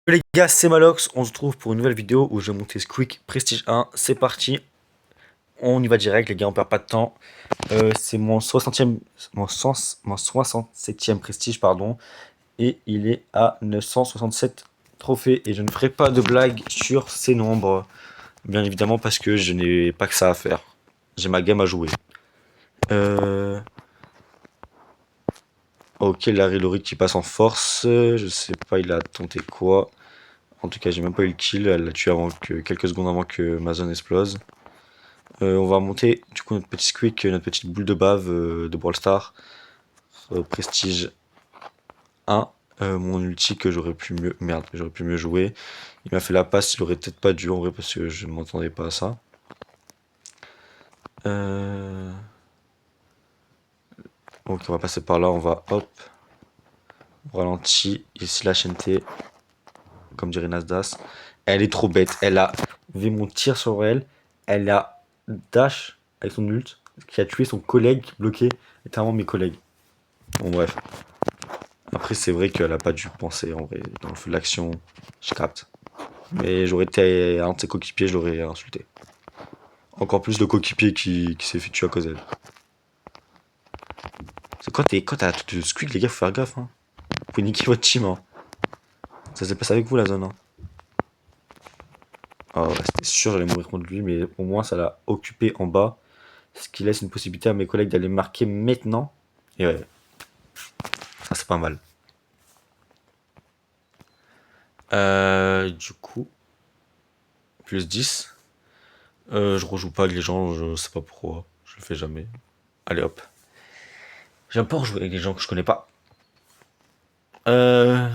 Les gars, c'est Malox, on se retrouve pour une nouvelle vidéo où je vais monter Squeak Prestige 1, c'est parti, on y va direct les gars, on perd pas de temps. C'est mon 60e, mon 67e Prestige pardon, et il est à 967 trophées et je ne ferai pas de blague sur ces nombres, bien évidemment parce que je n'ai pas que ça à faire, j'ai ma game à jouer. Ok, Larry Laurie qui passe en force, je sais pas il a tenté quoi. En tout cas, j'ai même pas eu le kill. Elle l'a tué avant que, quelques secondes avant que ma zone explose. On va monter du coup notre petit squeak, notre petite boule de bave de Brawl Stars. Prestige 1. Mon ulti que j'aurais pu mieux. Merde, j'aurais pu mieux jouer. Il m'a fait la passe, il aurait peut-être pas dû en vrai parce que je ne m'entendais pas à ça. Ok, on va passer par là, on va hop. On ralentit. Ici la TNT. Comme dirait Nasdaq. Elle est trop bête. Elle a vu mon tir sur elle. Elle a dash avec son ult qui a tué son collègue bloqué, littéralement mes collègues. Bon bref. Après c'est vrai qu'elle a pas dû penser en vrai. Dans le feu de l'action, je capte. Mais j'aurais été un de ses coéquipiers, je l'aurais insulté. Encore plus de coéquipier qui s'est fait tuer à cause d'elle. C'est quand t'as tout de squeak les gars, faut faire gaffe hein. Vous pouvez niquer votre team hein. Ça se passe avec vous la zone hein. Oh ouais, c'était sûr j'allais mourir contre lui, mais au moins ça l'a occupé en bas. Ce qui laisse une possibilité à mes collègues d'aller marquer maintenant. Et ouais, ça c'est pas mal. Du coup, plus 10. Je rejoue pas avec les gens, je sais pas pourquoi. Je le fais jamais. Allez hop. J'aime pas rejouer avec des gens que je connais pas. Euh,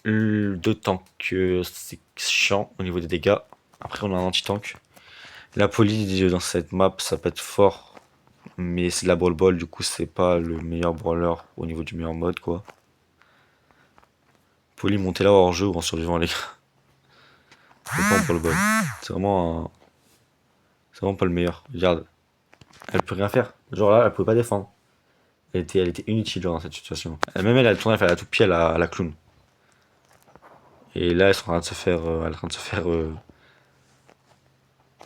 deux tanks, c'est chiant au niveau des dégâts. Après, on a un anti-tank. La poly dans cette map, ça peut être fort. Mais c'est de la brawl ball, du coup, c'est pas le meilleur brawler au niveau du meilleur mode, quoi. Poly, montez là hors jeu ou en survivant, les gars. C'est pas pour le ball. C'est vraiment un... C'est vraiment pas le meilleur. Regarde. Elle peut rien faire. Genre là, elle pouvait pas défendre. Elle était inutile genre, dans cette situation. Même elle a tourné, elle a tout pied à la clown. Et là, elles sont en train de se faire,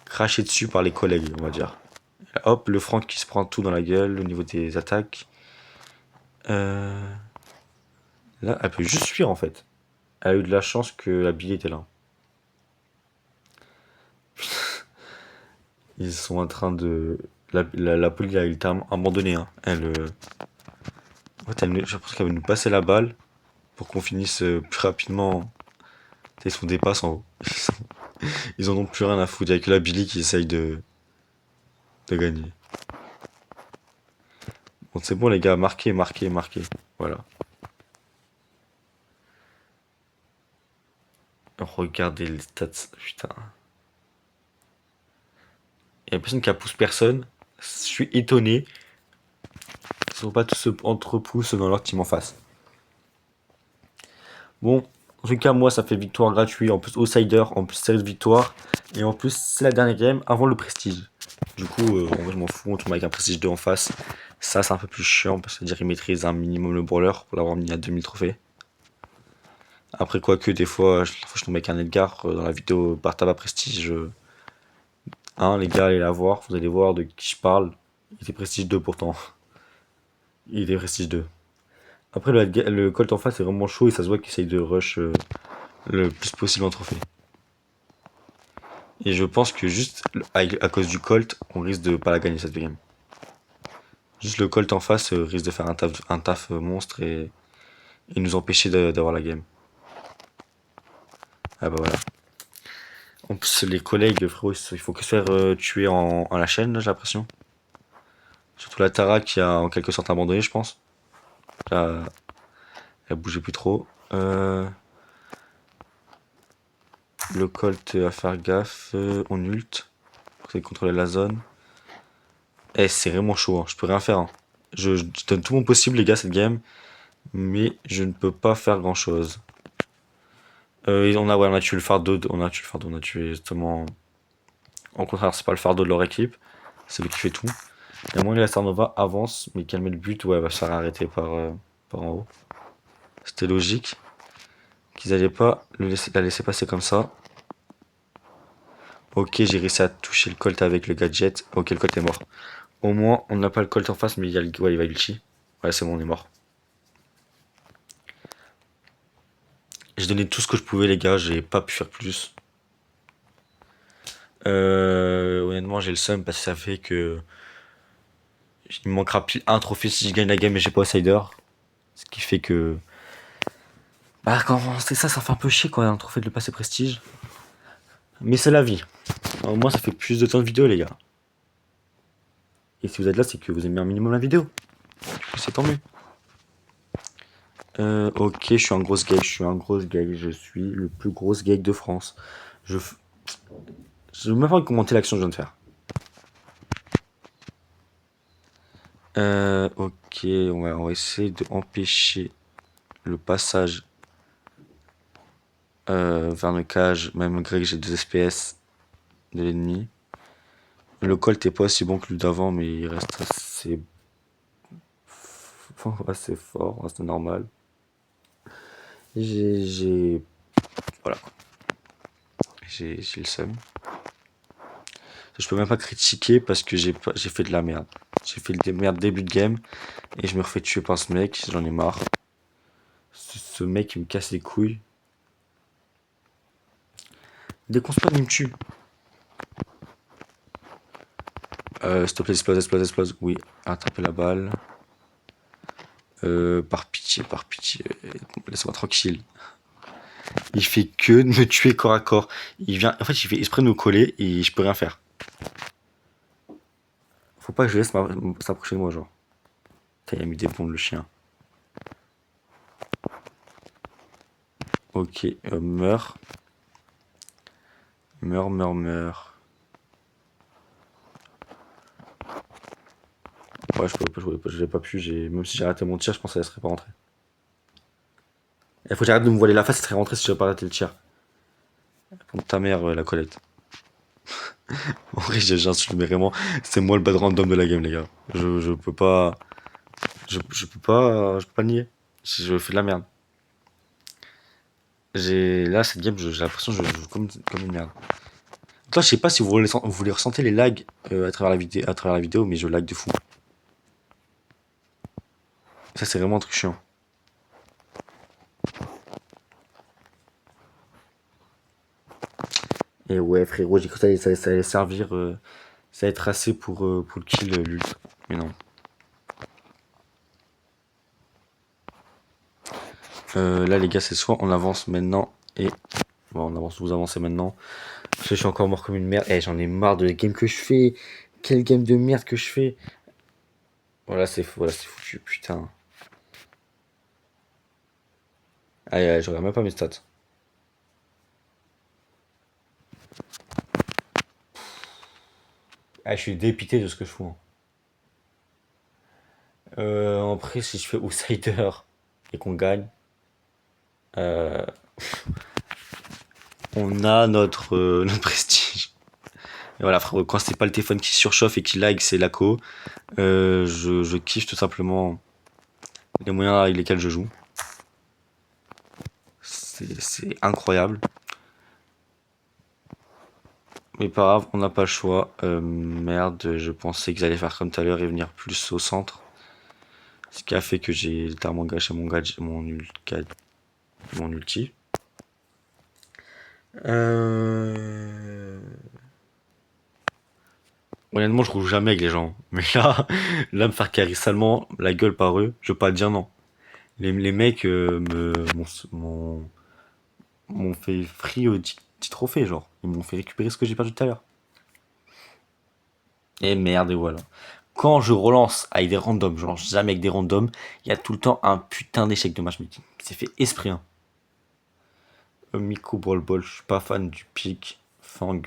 cracher dessus par les collègues, on va dire. Hop, le Franck qui se prend tout dans la gueule au niveau des attaques. Euh, Là, elle peut juste fuir en fait. Elle a eu de la chance que la Billy était là. Ils sont en train de. La police a littéralement abandonné. Hein. En fait, je pense qu'elle veut nous passer la balle pour qu'on finisse plus rapidement. Ils sont dépassés en haut. Ils en ont plus rien à foutre. Il n'y a que la Billy qui essaye de gagner. Bon, c'est bon, les gars. Marquez, marquez, marquez. Voilà. Regardez les stats. Putain. Il y a personne qui a poussé personne. Je suis étonné. Ils sont pas tous se entrepoussent dans leur team en face. Bon, en tout cas, moi, ça fait victoire gratuite. En plus, outsider, en plus, série de victoire. Et en plus, c'est la dernière game avant le prestige. Du coup, en vrai, je m'en fous. On tombe avec un prestige 2 en face. Ça, c'est un peu plus chiant parce que dire il maîtrise un minimum le brawler pour l'avoir mis à 2000 trophées. Après, quoique, des fois, je tombe avec un Edgar dans la vidéo Bartaba Prestige 1. Les gars, allez la voir. Vous allez voir de qui je parle. Il était prestige 2 pourtant. Il était prestige 2. Après, le Colt en face est vraiment chaud et ça se voit qu'il essaye de rush le plus possible en trophée. Et je pense que juste à cause du Colt, on risque de pas la gagner cette game. Juste le Colt en face risque de faire un taf monstre et nous empêcher d'avoir la game. Ah bah voilà. En plus, les collègues, frérot, il faut que se faire tuer en la chaîne, j'ai l'impression. Surtout la Tara qui a en quelque sorte abandonné, je pense. Là, elle bougeait plus trop. Le Colt à faire gaffe, on ult. Pour essayer de contrôler la zone. Eh, c'est vraiment chaud, hein. Je peux rien faire. Hein. Je donne tout mon possible, les gars, cette game. Mais je ne peux pas faire grand chose. On a tué le fardeau, on a tué justement. En contraire, c'est pas le fardeau de leur équipe, c'est lui qui fait tout. Et moi, la Starnova avance, mais calmer le but, ouais, elle va se faire arrêter par en haut. C'était logique. qu'ils allaient pas la laisser passer comme ça. Ok, j'ai réussi à toucher le Colt avec le gadget. Ok, le Colt est mort. Au moins, on n'a pas le Colt en face, mais il y a le... Ouais, il va ulti. Ouais, c'est bon, on est mort. J'ai donné tout ce que je pouvais, les gars. J'ai pas pu faire plus. Honnêtement, j'ai le seum parce que ça fait que... Il me manquera pile un trophée si je gagne la game et j'ai pas Outsider. Ce qui fait que... Bah, quand c'est ça, ça fait un peu chier quand il y a un trophée de le passer prestige. Mais c'est la vie. Au moins, ça fait plus de temps de vidéo, les gars. Et si vous êtes là, c'est que vous aimez un minimum la vidéo. C'est tant mieux. Ok, je suis un gros gag, je suis un gros gag, je suis le plus gros gag de France. Je... Je veux même pas commenter l'action que je viens de faire. Ok, on va essayer d'empêcher le passage vers le cage, même malgré que j'ai 2 SPS de l'ennemi. Le Colt est pas aussi bon que lui d'avant, mais il reste assez fort, c'est normal. Voilà, j'ai le seum. Je peux même pas critiquer parce que j'ai fait de la merde. J'ai fait de la merde début de game et je me refais tuer par ce mec, j'en ai marre. Ce mec il me casse les couilles. Dès qu'on spawn il me tue. S'il te plaît, explose, explose, explose. Oui, attraper la balle. Par pitié, laisse-moi tranquille. Il fait que de me tuer corps à corps. Il vient, en fait, il fait exprès de me coller et je peux rien faire. Faut pas que je laisse s'approcher de moi, genre. Putain, il a mis des bombes, le chien. Ok, meurs. Meurs, meurs, meurs. Ouais, je l'ai pas pu. Même si j'ai raté mon tir, je pense qu'elle serait pas rentrée. Il faut que j'arrête de me voiler la face, elle serait rentrée si j'avais pas raté le tir. Pour ta mère, la Colette. En vrai, j'insulte, mais vraiment, c'est moi le bad random de la game, les gars. Je peux pas. Je peux pas le nier. Je fais de la merde. Là, cette game, j'ai l'impression que je joue comme une merde. Toi, je sais pas si vous les ressentez les lags à travers la vidéo, mais je lag de fou. Ça, c'est vraiment un truc chiant. Et ouais, frérot, j'ai cru que ça allait servir, ça allait être assez pour le kill l'ult. Mais non. Là, les gars, c'est soit on avance maintenant et. Bon, vous avancez maintenant. Parce que je suis encore mort comme une merde. Eh, j'en ai marre de la game que je fais. Quelle game de merde que je fais. Voilà, c'est foutu, putain. Allez, allez, je regarde même pas mes stats. Ah, je suis dépité de ce que je fous, hein. Après, si je fais outsider et qu'on gagne, euh, on a notre prestige. Et voilà, frérot, quand c'est pas le téléphone qui surchauffe et qui lag, c'est la co. Je kiffe tout simplement les moyens avec lesquels je joue. C'est incroyable. Mais pas grave, on n'a pas le choix. Merde, je pensais qu'ils allaient faire comme tout à l'heure et venir plus au centre. Ce qui a fait que j'ai littéralement gâché mon ulti. Euh... Honnêtement, je roule jamais avec les gens. Mais là, me faire carry salement la gueule par eux, je veux pas dire non. Les mecs m'ont fait free au 10 trophées, genre. Ils m'ont fait récupérer ce que j'ai perdu tout à l'heure. Et merde, et voilà. Quand je relance avec des randoms, genre jamais avec des randoms, il y a tout le temps un putain d'échec de matchmaking. C'est fait esprit, hein. Miko Brawl Ball, je suis pas fan du pic. Fang,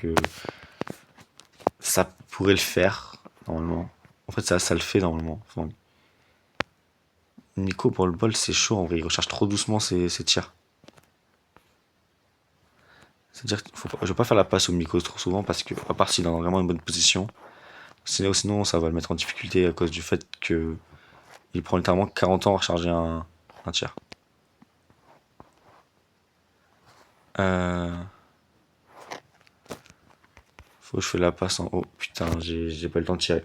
ça pourrait le faire, normalement. En fait, ça le fait, normalement. Fang. Miko Brawl Ball, c'est chaud, en vrai. Il recharge trop doucement ses tirs. C'est-à-dire je vais pas faire la passe au Miko trop souvent parce que, à part s'il est dans vraiment une bonne position, sinon ça va le mettre en difficulté à cause du fait que il prend littéralement 40 ans à recharger un tir. Euh... Faut que je fasse la passe en haut. Putain, j'ai pas le temps de tirer.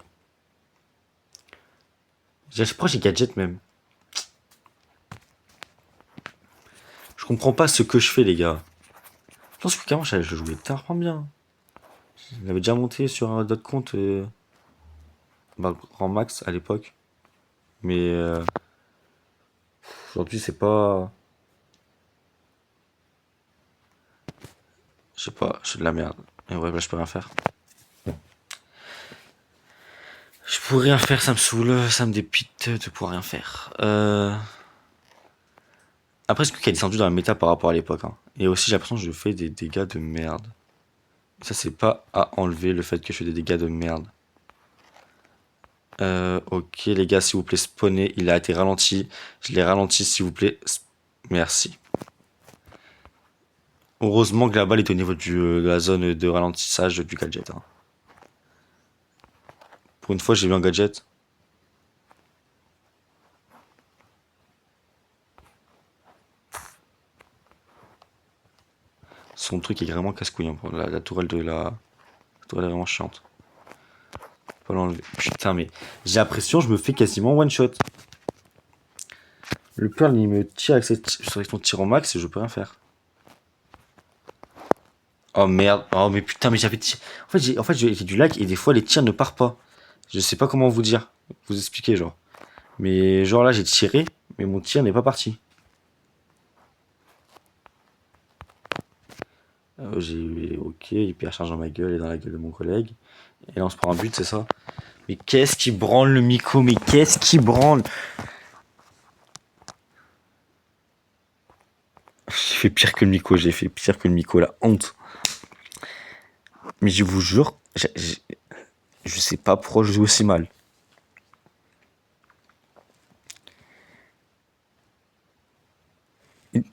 Je crois que j'ai gadget même. Je comprends pas ce que je fais, les gars. Je pense que carrément, je jouais tellement bien. Je l'avais déjà monté sur un autre compte, bah, Grand Max à l'époque. Mais aujourd'hui, c'est pas. Je sais pas, je suis de la merde. Et ouais, bah, je peux rien faire. Je pourrais rien faire, ça me saoule, ça me dépite de pouvoir rien faire. Après, ce qui est descendu dans la méta par rapport à l'époque. Hein. Et aussi, j'ai l'impression que je fais des dégâts de merde. Ça, c'est pas à enlever le fait que je fais des dégâts de merde. Ok, les gars, s'il vous plaît, spawnez. Il a été ralenti. Je l'ai ralenti, s'il vous plaît. Merci. Heureusement que la balle est au niveau de la zone de ralentissage du gadget. Hein. Pour une fois, j'ai eu un gadget. Son truc est vraiment casse-couille. Hein. La tourelle de la tourelle est vraiment chiante. Pas l'enlever. Putain, mais j'ai l'impression que je me fais quasiment one shot. Le Pearl, il me tire avec son tir en max et je peux rien faire. Oh merde. Oh mais putain, mais j'avais tiré. En fait, j'ai du lag et des fois les tirs ne partent pas. Je sais pas comment vous dire. Vous expliquer, genre. Mais genre là, j'ai tiré, mais mon tir n'est pas parti. J'ai. Ok, hyper charge dans ma gueule et dans la gueule de mon collègue. Et là, on se prend un but, c'est ça. Mais qu'est-ce qui branle le Miko? Mais qu'est-ce qui branle? J'ai fait pire que le Miko, j'ai fait pire que le Miko, la honte. Mais je vous jure, je sais pas pourquoi je joue aussi mal.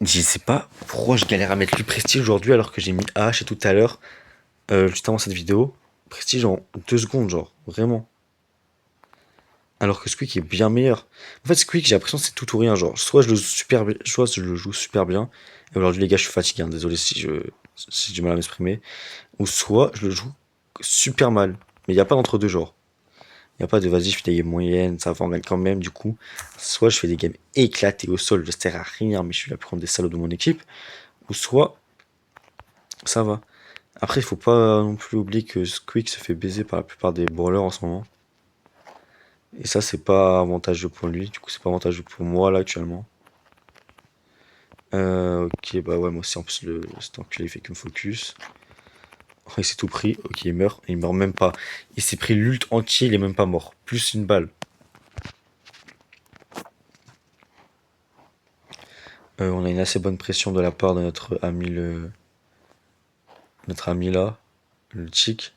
Je sais pas pourquoi je galère à mettre le prestige aujourd'hui alors que j'ai mis H et tout à l'heure, juste avant cette vidéo. Prestige en 2 secondes, genre, vraiment. Alors que Squeak est bien meilleur. En fait, Squeak, j'ai l'impression que c'est tout ou rien, genre, soit je le soit je le joue super bien. Et aujourd'hui, les gars, je suis fatigué, hein, désolé si j'ai du mal à m'exprimer. Ou soit je le joue super mal. Mais il n'y a pas d'entre deux genres. Il n'y a pas de vas-y, je fais des games moyennes, ça va, on gagne quand même, du coup. Soit je fais des games éclatés au sol, je sers à rien, mais je suis la plus grande des salauds de mon équipe. Ou soit, ça va. Après, il faut pas non plus oublier que Squeak se fait baiser par la plupart des brawlers en ce moment. Et ça, c'est pas avantageux pour lui, du coup, c'est pas avantageux pour moi, là, actuellement. Ok, bah ouais, moi aussi, en plus, cet enculé, il fait que me focus. Oh, il s'est tout pris, ok, il meurt. Il meurt même pas. Il s'est pris l'ult entier, il est même pas mort. Plus une balle. On a une assez bonne pression de la part de notre ami notre ami là, le chic.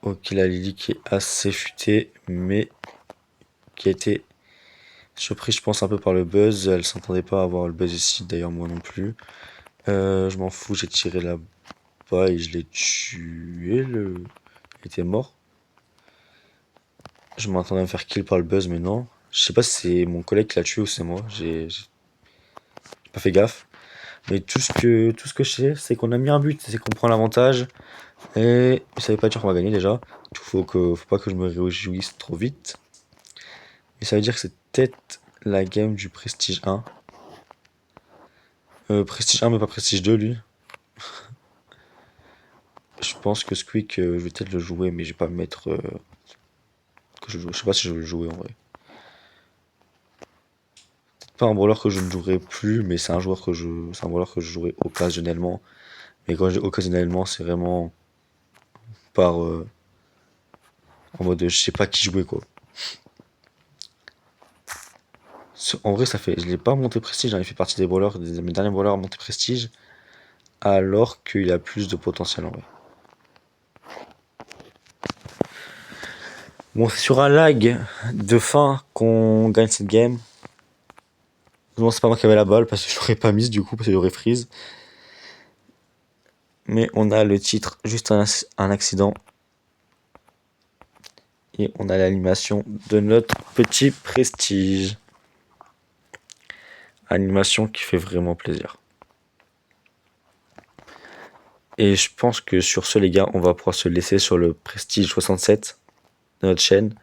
Ok, la Lily qui est assez futée, mais qui a été surprise, je pense, un peu par le buzz. Elle s'entendait pas à avoir le buzz ici, d'ailleurs moi non plus. Je m'en fous, j'ai tiré là-bas et je l'ai tué. Il était mort. Je m'attendais à me faire kill par le buzz, mais non. Je sais pas si c'est mon collègue qui l'a tué ou c'est moi. J'ai pas fait gaffe. Mais tout ce que je sais, c'est qu'on a mis un but, c'est qu'on prend l'avantage. Et ça veut pas dire qu'on va gagner déjà. Faut pas que je me réjouisse trop vite. Et ça veut dire que c'est peut-être la game du Prestige 1. Prestige 1 mais pas Prestige 2 lui. Je pense que Squeak, je vais peut-être le jouer, mais je vais pas me mettre... je sais pas si je vais le jouer en vrai. Peut-être pas un brawler que je ne jouerai plus, mais c'est un brawler que je jouerai occasionnellement. Mais quand je dis occasionnellement, c'est vraiment par... en mode je sais pas qui jouer quoi. En vrai, ça fait... Je l'ai pas monté Prestige, j'en ai fait partie des brawlers, mes derniers brawlers à monter Prestige. Alors qu'il a plus de potentiel en vrai. Bon, c'est sur un lag de fin qu'on gagne cette game. Non, c'est pas moi qui avais la balle parce que je l'aurais pas mise du coup parce qu'il y aurait freeze. Mais on a le titre, juste un accident. Et on a l'animation de notre petit prestige. animation qui fait vraiment plaisir. Et je pense que sur ce les gars, on va pouvoir se laisser sur le Prestige 67 de notre chaîne.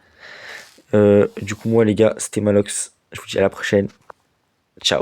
Du coup moi les gars, c'était Malox. Je vous dis à la prochaine. Ciao.